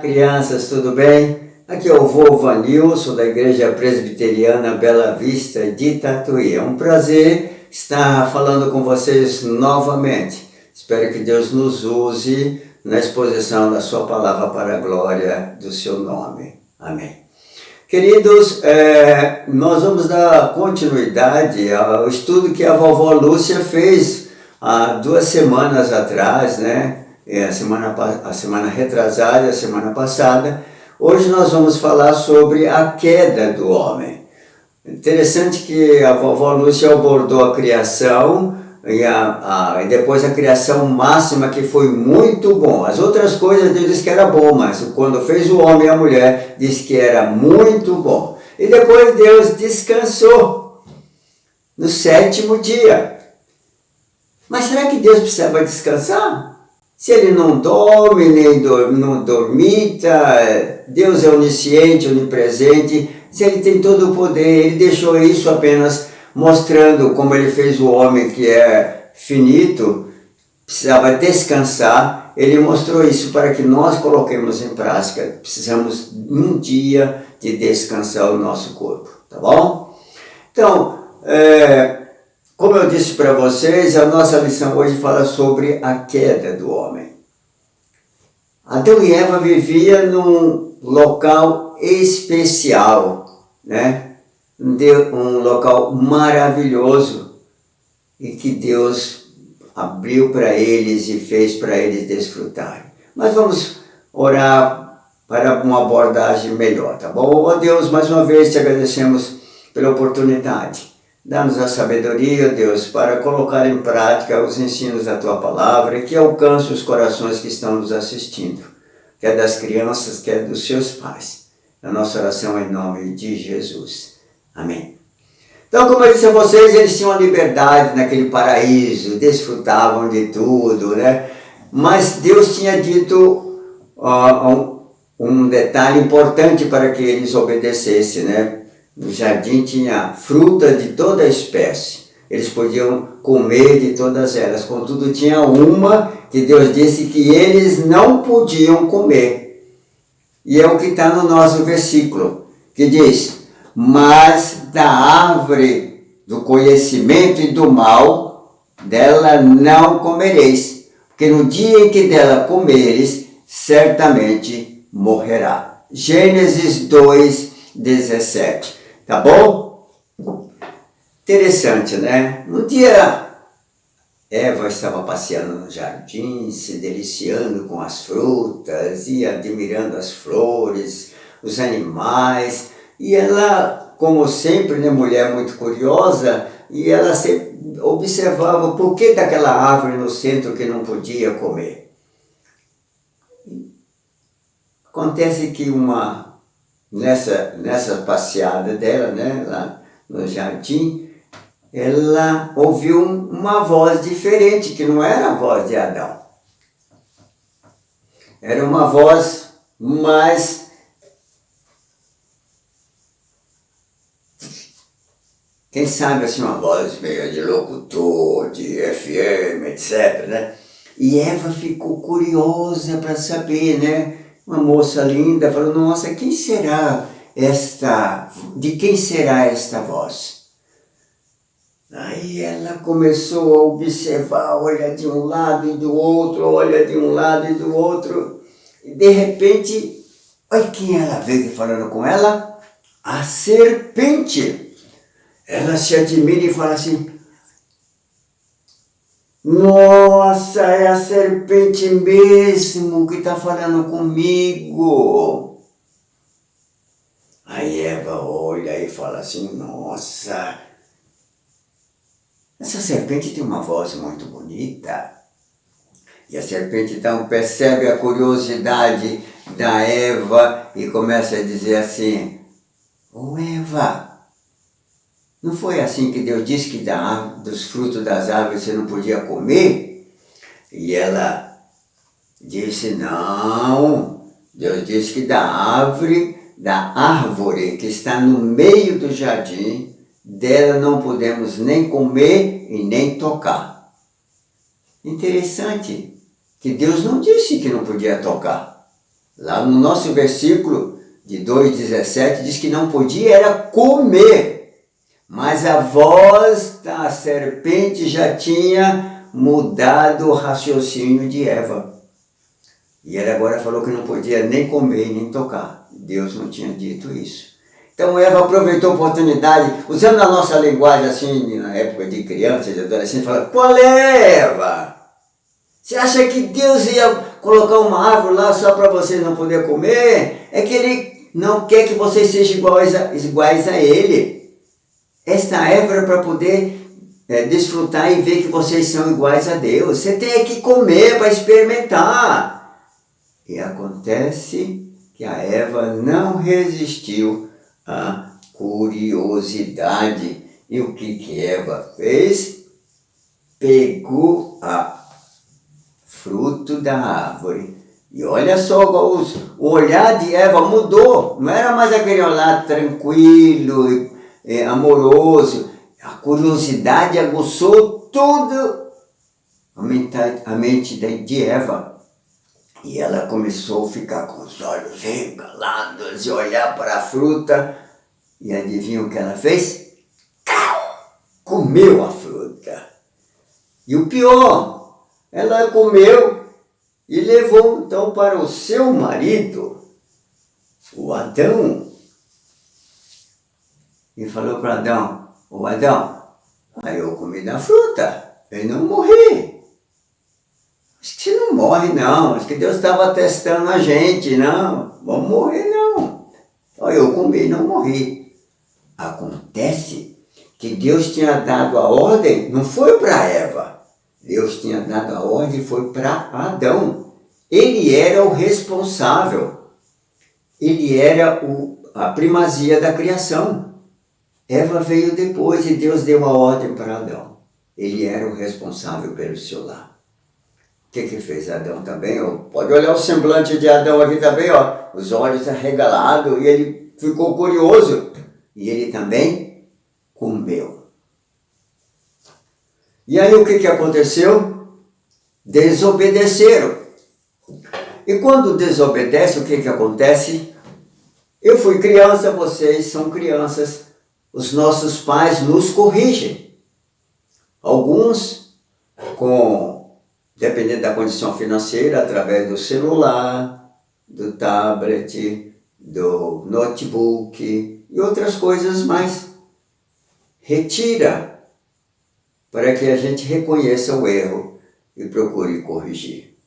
Crianças, tudo bem? Aqui é o vô Vanilson da Igreja Presbiteriana Bela Vista de Tatuí. É um prazer estar falando com vocês novamente. Espero que Deus nos use na exposição da sua palavra para a glória do seu nome. Amém. Queridos, nós vamos dar continuidade ao estudo que a vovó Lúcia fez há 2 semanas atrás, né? A semana retrasada, a semana passada. Hoje nós vamos falar sobre a queda do homem. Interessante que a vovó Lúcia abordou a criação e depois a criação máxima, que foi muito bom. As outras coisas Deus disse que era bom, mas quando fez o homem e a mulher, disse que era muito bom. E depois Deus descansou no 7º dia. Mas será que Deus precisava descansar? Se ele não dorme, nem não dormita, Deus é onisciente, onipresente, se ele tem todo o poder, ele deixou isso apenas mostrando como ele fez o homem, que é finito, precisava descansar. Ele mostrou isso para que nós coloquemos em prática. Precisamos um dia de descansar o nosso corpo, tá bom? Então, como eu disse para vocês, a nossa lição hoje fala sobre a queda do homem. Adão e Eva viviam num local especial, né? Um local maravilhoso e que Deus abriu para eles e fez para eles desfrutarem. Mas vamos orar para uma abordagem melhor, tá bom? Ó Deus, mais uma vez te agradecemos pela oportunidade. Dá-nos a sabedoria, Deus, para colocar em prática os ensinos da Tua Palavra e que alcance os corações que estão nos assistindo, quer das crianças, quer dos seus pais. A nossa oração é em nome de Jesus. Amém. Então, como eu disse a vocês, eles tinham a liberdade naquele paraíso, desfrutavam de tudo, né? Mas Deus tinha dito um detalhe importante para que eles obedecessem, né? No jardim tinha fruta de toda a espécie. Eles podiam comer de todas elas. Contudo, tinha uma que Deus disse que eles não podiam comer. E é o que está no nosso versículo, que diz: mas da árvore do conhecimento e do mal, dela não comereis, porque no dia em que dela comeres, certamente morrerá. Gênesis 2:17. Tá bom? Interessante, né? Um dia, Eva estava passeando no jardim, se deliciando com as frutas e admirando as flores, os animais. E ela, como sempre, né, mulher muito curiosa, e ela sempre observava por que daquela árvore no centro que não podia comer. Acontece que nessa passeada dela, né, lá no jardim, ela ouviu uma voz diferente, que não era a voz de Adão. Era uma voz mais, quem sabe assim, uma voz meio de locutor, de FM, etc, né? E Eva ficou curiosa para saber, né? Uma moça linda falou, nossa, quem será de quem será esta voz? Aí ela começou a observar, olha de um lado e do outro, olha de um lado e do outro. E de repente, olha quem ela veio falando com ela? A serpente. Ela se admira e fala assim, nossa, é a serpente mesmo que está falando comigo. Aí Eva olha e fala assim, nossa, essa serpente tem uma voz muito bonita. E a serpente então percebe a curiosidade da Eva e começa a dizer assim, ô Eva, não foi assim que Deus disse que dos frutos das árvores você não podia comer? E ela disse, não, Deus disse que da árvore que está no meio do jardim, dela não podemos nem comer e nem tocar. Interessante que Deus não disse que não podia tocar. Lá no nosso versículo de 2,17 diz que não podia era comer. Mas a voz da serpente já tinha mudado o raciocínio de Eva. E ela agora falou que não podia nem comer nem tocar. Deus não tinha dito isso. Então Eva aproveitou a oportunidade, usando a nossa linguagem assim, na época de criança, de adolescente, falou, qual é, Eva? Você acha que Deus ia colocar uma árvore lá só para você não poder comer? É que Ele não quer que vocês sejam iguais a Ele. Esta árvore é para poder desfrutar e ver que vocês são iguais a Deus. Você tem que comer para experimentar. E acontece que a Eva não resistiu à curiosidade. E o que Eva fez? Pegou a fruto da árvore. E olha só, o olhar de Eva mudou. Não era mais aquele olhar tranquilo e amoroso. A curiosidade aguçou tudo a mente de Eva. E ela começou a ficar com os olhos regalados e olhar para a fruta. E adivinha o que ela fez? Comeu a fruta. E o pior, ela comeu e levou então para o seu marido, o Adão, e falou para Adão, ô Adão, aí eu comi da fruta, eu não morri. Acho que você não morre não, acho que Deus estava testando a gente, não, vamos morrer não. Aí eu comi e não morri. Acontece que Deus tinha dado a ordem, não foi para Eva, Deus tinha dado a ordem e foi para Adão. Ele era o responsável, ele era a primazia da criação. Eva veio depois e Deus deu a ordem para Adão. Ele era o responsável pelo seu lar. O que fez Adão também? Pode olhar o semblante de Adão aqui também, ó, os olhos arregalados, e ele ficou curioso. E ele também comeu. E aí o que aconteceu? Desobedeceram. E quando desobedece, o que acontece? Eu fui criança, vocês são crianças. Os nossos pais nos corrigem. Alguns, dependendo da condição financeira, através do celular, do tablet, do notebook e outras coisas mais. Retira para que a gente reconheça o erro e procure corrigir.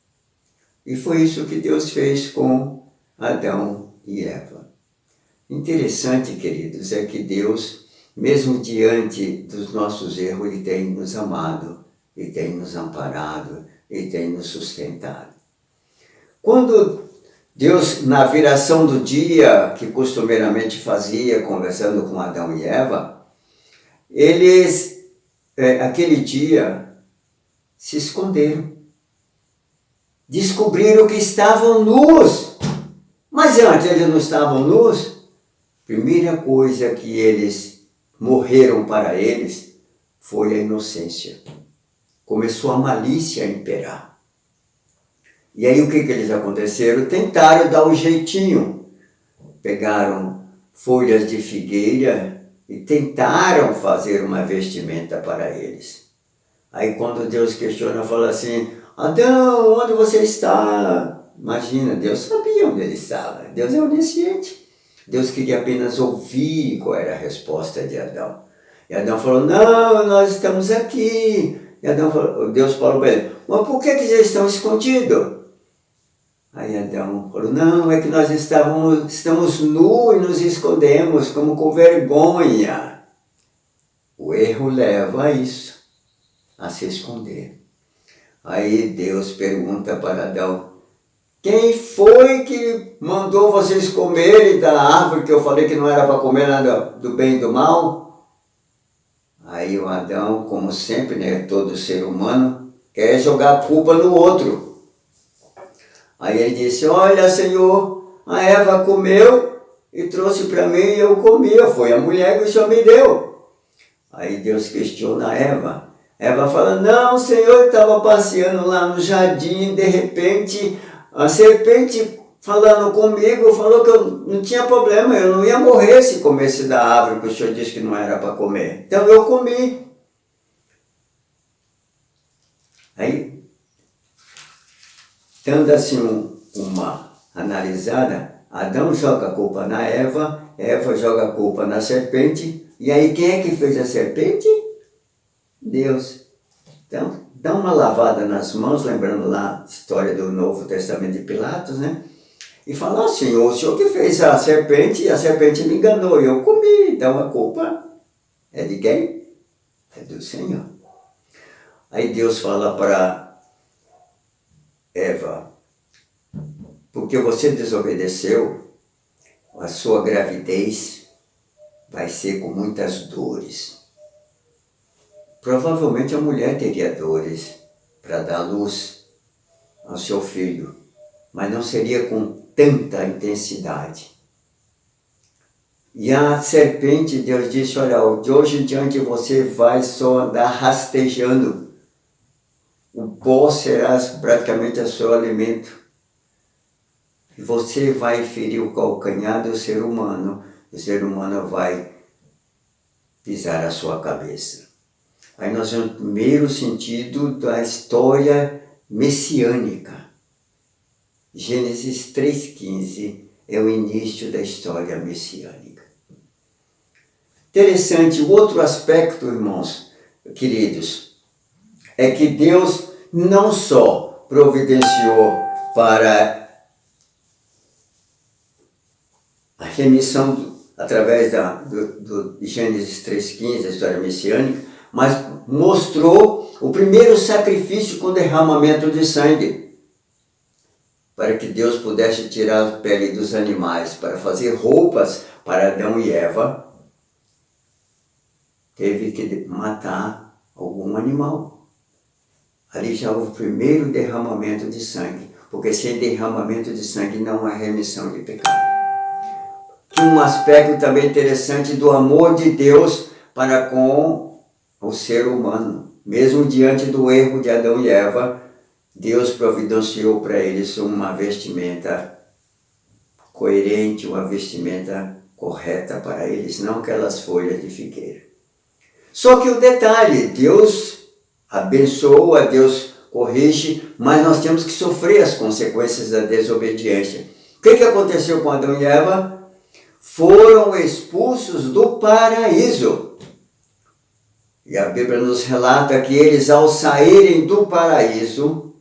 E foi isso que Deus fez com Adão e Eva. Interessante, queridos, é que Deus, mesmo diante dos nossos erros, Ele tem nos amado, Ele tem nos amparado, Ele tem nos sustentado. Quando Deus, na viração do dia, que costumeiramente fazia, conversando com Adão e Eva, eles aquele dia, se esconderam. Descobriram que estavam nus. Mas antes eles não estavam nus? Primeira coisa que eles morreram para eles foi a inocência. Começou a malícia a imperar. E aí o que eles aconteceram? Tentaram dar um jeitinho. Pegaram folhas de figueira e tentaram fazer uma vestimenta para eles. Aí quando Deus questiona, fala assim, Adão, onde você está? Imagina, Deus sabia onde ele estava. Deus é onisciente. Deus queria apenas ouvir qual era a resposta de Adão. E Adão falou, não, nós estamos aqui. E Deus falou para ele, mas por que vocês estão escondidos? Aí Adão falou, não, é que nós estamos nus e nos escondemos como com vergonha. O erro leva a isso, a se esconder. Aí Deus pergunta para Adão, quem foi que mandou vocês comerem da árvore que eu falei que não era para comer nada do bem e do mal? Aí o Adão, como sempre, né, todo ser humano, quer jogar a culpa no outro. Aí ele disse, olha Senhor, a Eva comeu e trouxe para mim e eu comia, foi a mulher que o Senhor me deu. Aí Deus questiona a Eva. Eva fala, não Senhor, eu estava passeando lá no jardim, de repente a serpente falando comigo, falou que eu não tinha problema, eu não ia morrer se comesse da árvore que o Senhor disse que não era para comer. Então eu comi. Aí, dando assim uma analisada, Adão joga a culpa na Eva, Eva joga a culpa na serpente, e aí quem é que fez a serpente? Deus. Então, dá uma lavada nas mãos, lembrando lá a história do Novo Testamento de Pilatos, né? E fala assim, o Senhor que fez a serpente, e a serpente me enganou, e eu comi, então a culpa é de quem? É do Senhor. Aí Deus fala para Eva, porque você desobedeceu, a sua gravidez vai ser com muitas dores. Provavelmente a mulher teria dores para dar luz ao seu filho, mas não seria com tanta intensidade. E a serpente, Deus disse, olha, de hoje em diante você vai só andar rastejando. O pó será praticamente o seu alimento. E você vai ferir o calcanhar do ser humano. O ser humano vai pisar a sua cabeça. Aí nós vemos o primeiro sentido da história messiânica. Gênesis 3,15 é o início da história messiânica. Interessante, o outro aspecto, irmãos, queridos, é que Deus não só providenciou para a remissão através de Gênesis 3,15, a história messiânica, mas mostrou o primeiro sacrifício com derramamento de sangue, para que Deus pudesse tirar a pele dos animais, para fazer roupas para Adão e Eva, teve que matar algum animal. Ali já houve o primeiro derramamento de sangue, porque sem derramamento de sangue não há remissão de pecado. Tinha um aspecto também interessante do amor de Deus para com o ser humano. Mesmo diante do erro de Adão e Eva, Deus providenciou para eles uma vestimenta coerente, uma vestimenta correta para eles, não aquelas folhas de figueira. Só que o detalhe, Deus abençoa, Deus corrige, mas nós temos que sofrer as consequências da desobediência. O que aconteceu com Adão e Eva? Foram expulsos do paraíso. E a Bíblia nos relata que eles, ao saírem do paraíso,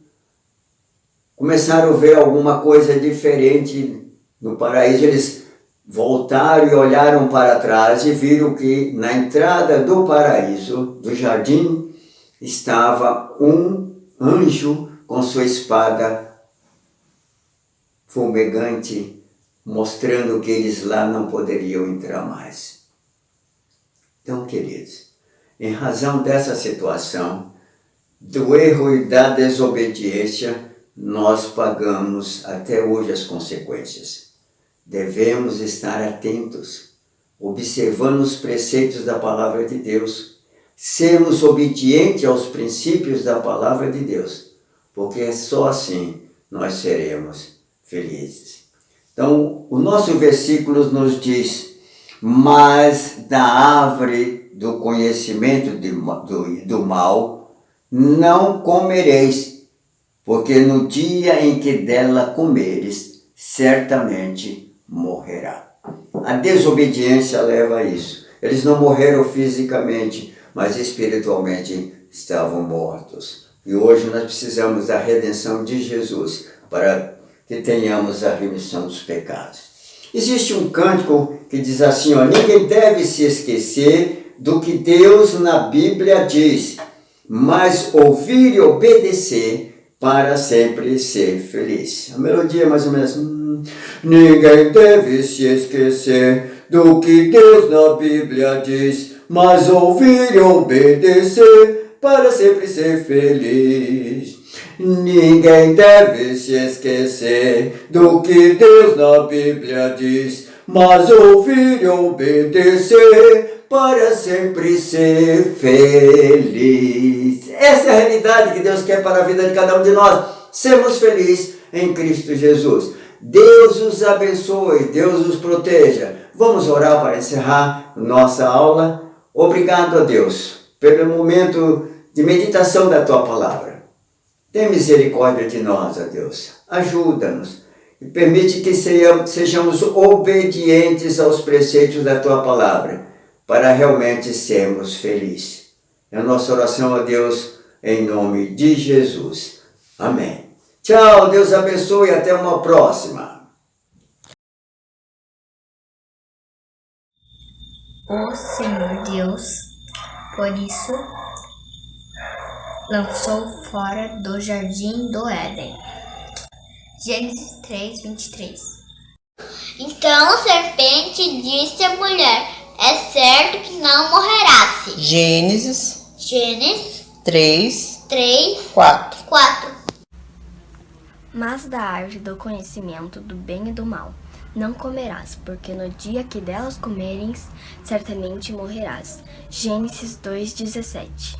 começaram a ver alguma coisa diferente no paraíso. Eles voltaram e olharam para trás e viram que na entrada do paraíso, do jardim, estava um anjo com sua espada fumegante, mostrando que eles lá não poderiam entrar mais. Então, queridos, Em razão dessa situação, do erro e da desobediência, nós pagamos até hoje as consequências. Devemos estar atentos, observando os preceitos da palavra de Deus, sermos obedientes aos princípios da palavra de Deus, porque só assim nós seremos felizes. Então, o nosso versículo nos diz: mas da árvore do conhecimento do mal não comereis, porque no dia em que dela comeres, certamente morrerá. A desobediência leva a isso. Eles não morreram fisicamente, mas espiritualmente estavam mortos. E hoje nós precisamos da redenção de Jesus para que tenhamos a remissão dos pecados. Existe um cântico que diz assim, ninguém deve se esquecer do que Deus na Bíblia diz, mas ouvir e obedecer para sempre ser feliz. A melodia é mais ou menos assim. Ninguém deve se esquecer do que Deus na Bíblia diz, mas ouvir e obedecer para sempre ser feliz. Ninguém deve se esquecer do que Deus na Bíblia diz, mas ouvir e obedecer para sempre ser feliz. Essa é a realidade que Deus quer para a vida de cada um de nós. Sermos felizes em Cristo Jesus. Deus os abençoe, Deus os proteja. Vamos orar para encerrar nossa aula. Obrigado a Deus pelo momento de meditação da Tua Palavra. Tem misericórdia de nós, ó Deus. Ajuda-nos e permite que sejamos obedientes aos preceitos da Tua Palavra para realmente sermos felizes. É a nossa oração, ó Deus, em nome de Jesus. Amém. Tchau, Deus abençoe e até uma próxima. O Senhor Deus, por isso, lançou fora do jardim do Éden. Gênesis 3, 23. Então a serpente disse à mulher, é certo que não morrerás. Gênesis 3, 4. Mas da árvore do conhecimento do bem e do mal não comerás, porque no dia que delas comeres, certamente morrerás. Gênesis 2:17.